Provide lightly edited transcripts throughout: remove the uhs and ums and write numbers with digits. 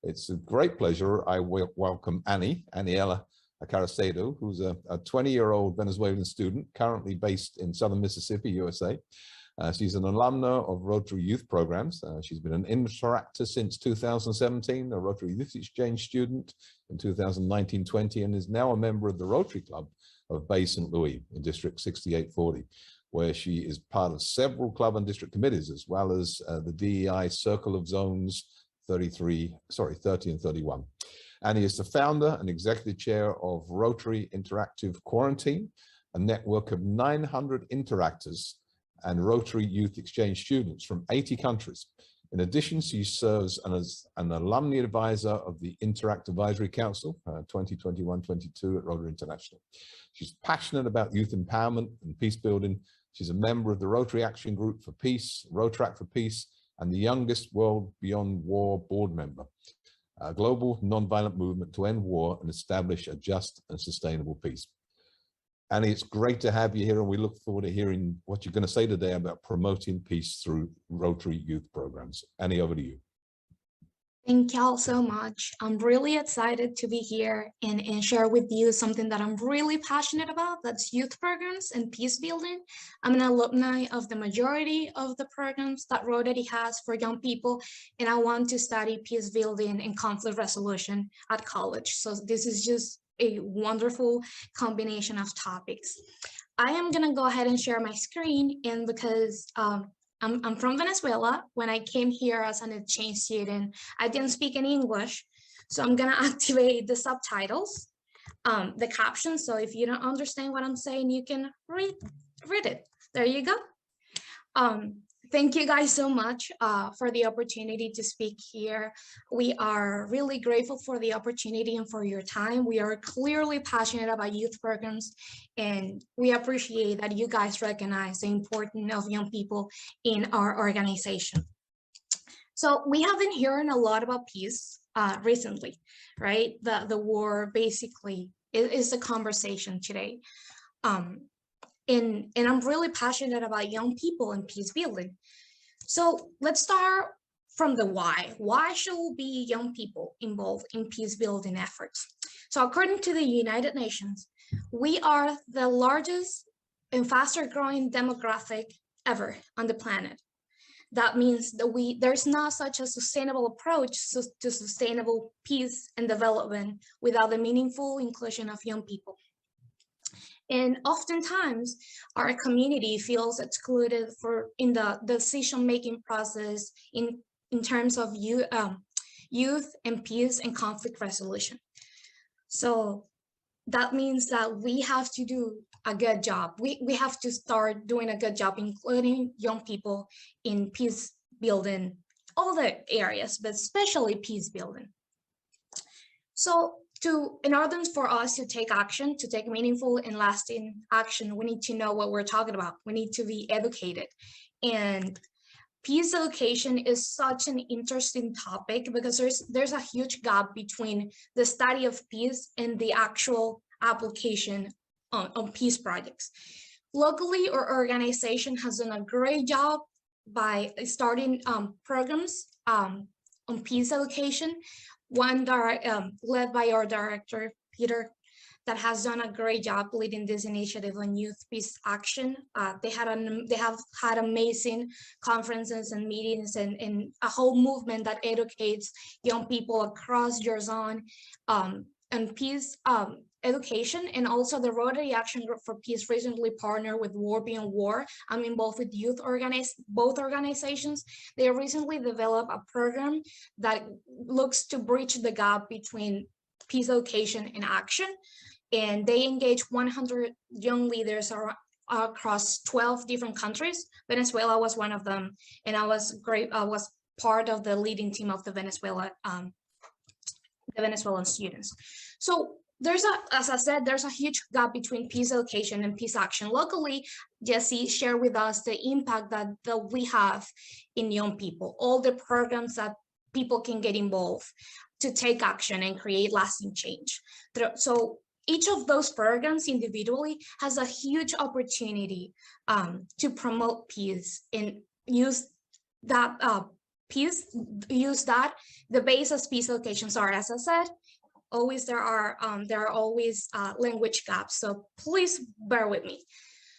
It's a great pleasure. I welcome Anni Carracedo, who's a 20-year-old Venezuelan student currently based in southern Mississippi, USA. She's an alumna of Rotary Youth Programs. She's been an interactor since 2017, a Rotary Youth Exchange student in 2019-20, and is now a member of the Rotary Club of Bay St. Louis in District 6840, where she is part of several club and district committees, as well as the DEI Circle of Zones 30 and 31. Anni is the founder and executive chair of Rotary Interactive Quarantine, a network of 900 interactors and Rotary Youth Exchange students from 80 countries. In addition, she serves as an alumni advisor of the Interact Advisory Council 2021-22 at Rotary International. She's passionate about youth empowerment and peace building. She's a member of the Rotary Action Group for Peace, Rotaract for Peace, and the youngest World Beyond War board member, a global nonviolent movement to end war and establish a just and sustainable peace. Anni, it's great to have you here, and we look forward to hearing what you're going to say today about promoting peace through Rotary Youth Programs. Anni, over to you. Thank y'all so much. I'm really excited to be here and share with you something that I'm really passionate about. That's youth programs and peace building. I'm an alumni of the majority of the programs that Rotary has for young people, and I want to study peace building and conflict resolution at college. So this is just a wonderful combination of topics. I am gonna go ahead and share my screen, and because I'm from Venezuela. When I came here as an exchange student, I didn't speak any English, so I'm gonna activate the subtitles, the captions, so if you don't understand what I'm saying, you can read it. There you go. Thank you guys so much for the opportunity to speak here. We are really grateful for the opportunity and for your time. We are clearly passionate about youth programs, and we appreciate that you guys recognize the importance of young people in our organization. So we have been hearing a lot about peace recently, right? The war basically is the conversation today. And I'm really passionate about young people and peace building. So let's start from the why. Why should be young people involved in peace building efforts? So according to the United Nations, we are the largest and faster growing demographic ever on the planet. That means that there's not such a sustainable approach to sustainable peace and development without the meaningful inclusion of young people. And oftentimes, our community feels excluded in the decision-making process in terms of youth and peace and conflict resolution. So that means that we have to do a good job. We have to start doing a good job, including young people in peace building, all the areas, but especially peace building. So in order for us to take action, to take meaningful and lasting action, we need to know what we're talking about. We need to be educated. And peace education is such an interesting topic because there's a huge gap between the study of peace and the actual application on peace projects. Locally, our organization has done a great job by starting programs on peace education. One led by our director, Peter, that has done a great job leading this initiative on youth peace action. They have had amazing conferences and meetings and a whole movement that educates young people across your zone and peace education. And also the Rotary Action Group for Peace recently partnered with War Beyond War. I'm involved with both organizations. They recently developed a program that looks to bridge the gap between peace education and action. And they engage 100 young leaders across 12 different countries. Venezuela was one of them. And I was part of the leading team of the Venezuelan students. So as I said, there's a huge gap between peace education and peace action. Locally, Jesse shared with us the impact that we have in young people, all the programs that people can get involved to take action and create lasting change. So each of those programs individually has a huge opportunity to promote peace and use that use that. The base as peace locations are, as I said, always there are always language gaps. So please bear with me.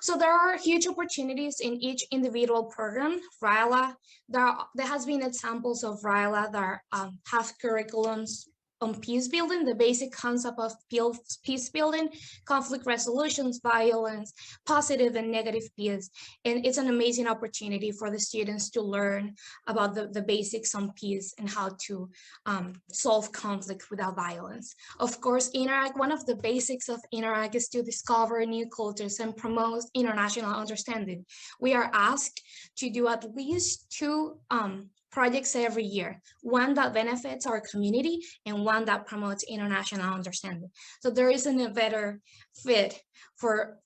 So there are huge opportunities in each individual program. RYLA, there has been examples of RYLA that have curriculums on peace building, the basic concept of peace building, conflict resolutions, violence, positive and negative peace. And it's an amazing opportunity for the students to learn about the basics on peace and how to solve conflict without violence. Of course, Interact, one of the basics of Interact is to discover new cultures and promote international understanding. We are asked to do at least 2 projects every year, one that benefits our community and one that promotes international understanding. So there isn't a better fit for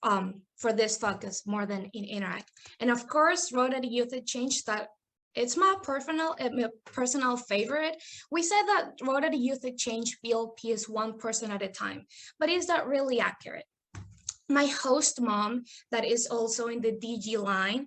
this focus more than in Interact. And of course, Rotary Youth Exchange, that it's my personal favorite. We said that Rotary Youth Exchange build peace one person at a time, but is that really accurate? My host mom, that is also in the DG line,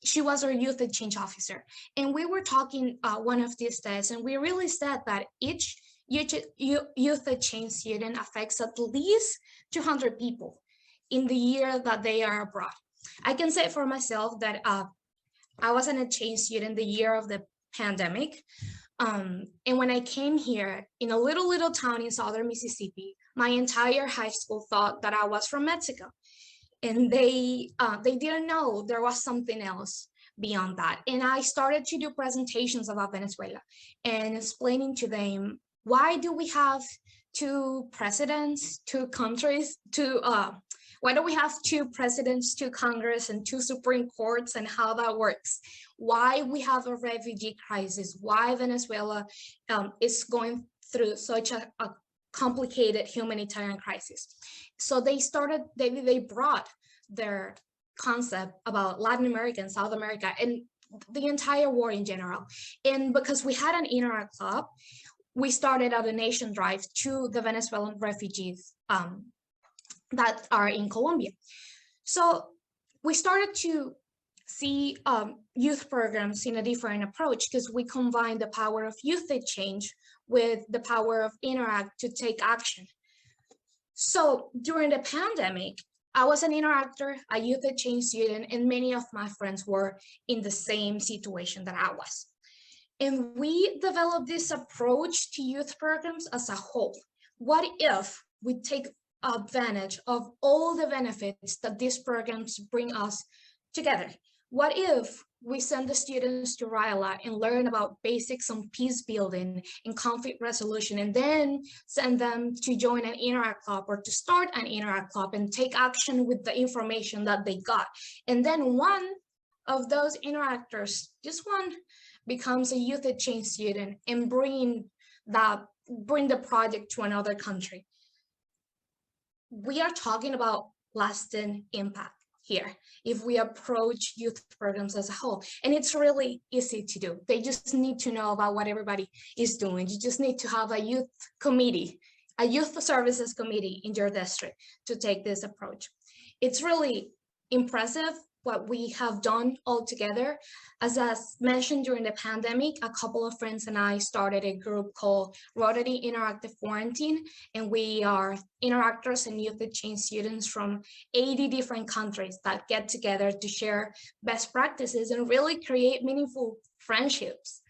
she was our youth exchange officer. And we were talking one of these days, and we really said that each youth exchange student affects at least 200 people in the year that they are abroad. I can say for myself that I was an exchange student the year of the pandemic. And when I came here in a little town in southern Mississippi, my entire high school thought that I was from Mexico. And they didn't know there was something else beyond that. And I started to do presentations about Venezuela and explaining to them, why do we have 2 presidents, 2 countries, why do we have 2 presidents, 2 Congress, and 2 Supreme Courts, and how that works? Why we have a refugee crisis? Why Venezuela is going through such a complicated humanitarian crisis? So they brought their concept about Latin America and South America and the entire war in general. And because we had an Interact club, we started a donation drive to the Venezuelan refugees that are in Colombia. So we started to see youth programs in a different approach, because we combine the power of youth exchange with the power of Interact to take action. So during the pandemic, I was an interactor, a youth exchange student, and many of my friends were in the same situation that I was. And we developed this approach to youth programs as a whole. What if we take advantage of all the benefits that these programs bring us together? What if we send the students to RYLA and learn about basics on peace building and conflict resolution, and then send them to join an Interact club or to start an Interact club and take action with the information that they got? And then one of those interactors, just one, becomes a youth exchange student and bring the project to another country. We are talking about lasting impact here if we approach youth programs as a whole. And it's really easy to do. They just need to know about what everybody is doing. You just need to have a youth committee, a youth services committee in your district to take this approach. It's really impressive what we have done all together. As I mentioned, during the pandemic, a couple of friends and I started a group called Rotary Interactive Quarantine, and we are interactors and youth exchange students from 80 different countries that get together to share best practices and really create meaningful friendships.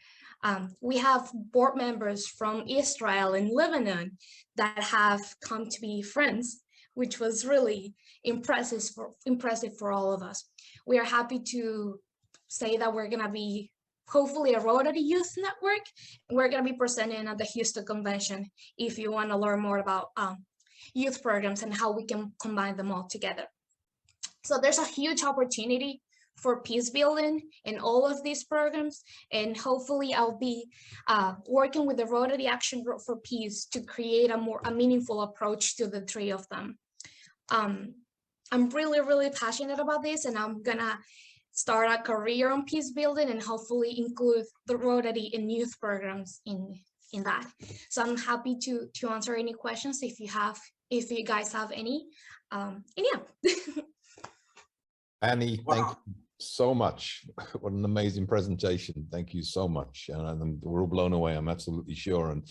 We have board members from Israel and Lebanon that have come to be friends, which was really impressive for all of us. We are happy to say that we're going to be hopefully a Rotary Youth Network. We're going to be presenting at the Houston Convention if you want to learn more about youth programs and how we can combine them all together. So there's a huge opportunity for peace building in all of these programs, and hopefully I'll be working with the Rotary Action Group for Peace to create a meaningful approach to the 3 of them. I'm really passionate about this, and I'm gonna start a career on peace building and hopefully include the Rotary and youth programs in that. So I'm happy to answer any questions if you guys have any. And yeah. Annie, Wow. so much. What an amazing presentation. Thank you so much. And we're all blown away, I'm absolutely sure. And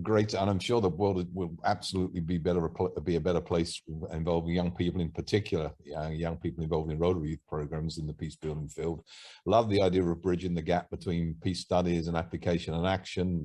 great. And I'm sure the world will absolutely be a better place involving young people, in particular, young people involved in Rotary Youth Programs in the peace building field. Love the idea of bridging the gap between peace studies and application and action,